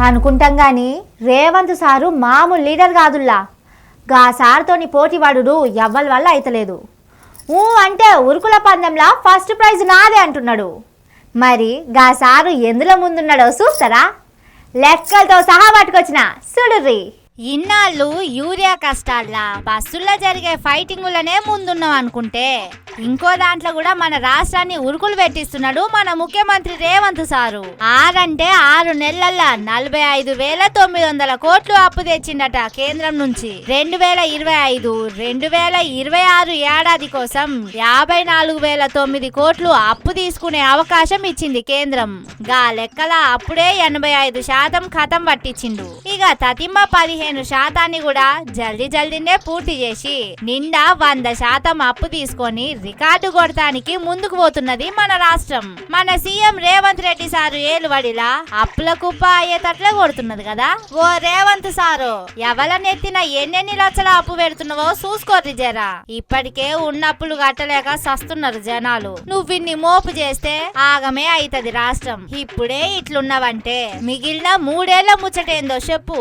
అనుకుంటాం గాని రేవంత్ సారు మామూలు లీడర్ కాదుల్లా. గా సార్తోని పోటీ పడుడు ఎవ్వరి వల్ల అయితలేదు. అంటే ఉరుకుల పందెంలా ఫస్ట్ ప్రైజ్ నాదే అంటున్నాడు. మరి గా సారు ఎందులో ముందున్నాడో చూస్తారా? లెక్కలతో సహా పట్టుకొచ్చిన చూడుర్రి. ఇన్నాళ్ళు యూరియా కష్టాల్లా బస్సుల్లో జరిగే ఫైటింగులనే ముందున్నాం అనుకుంటే ఇంకో దాంట్లో కూడా మన రాష్ట్రాన్ని ఉరుకులు పెట్టిస్తున్నాడు మన ముఖ్యమంత్రి రేవంత్ సారు. 6 నెలల్లో 45,900 కోట్లు అప్పు తెచ్చిండట కేంద్రం నుంచి. 2025-2026 ఏడాది కోసం 54,009 కోట్లు అప్పు తీసుకునే అవకాశం ఇచ్చింది కేంద్రం. గా లెక్కల అప్పుడే 85% ఖతం పట్టించిండు. ఇక తతిమ్మ 15% కూడా జల్దీనే పూర్తి చేసి నిండా 100% అప్పు తీసుకొని రికార్డు కొడతానికి ముందుకు పోతున్నది మన రాష్ట్రం. మన సీఎం రేవంత్ రెడ్డి సారు ఏలువడిలా అప్పుల కుప్ప అయ్యేటట్లే కొడుతున్నది కదా. ఓ రేవంత్ సారు, ఎవలనెత్తిన ఎన్నెన్ని లక్షల అప్పు పెడుతున్నావో చూసుకోర్రి జరా. ఇప్పటికే ఉన్నప్పులు కట్టలేక సస్తున్నారు జనాలు. నువ్విన్ని మోపు చేస్తే ఆగమే అయితది రాష్ట్రం. ఇప్పుడే ఇట్లున్నవంటే మిగిలిన 3 ఏళ్ల ముచ్చటేందో చెప్పు.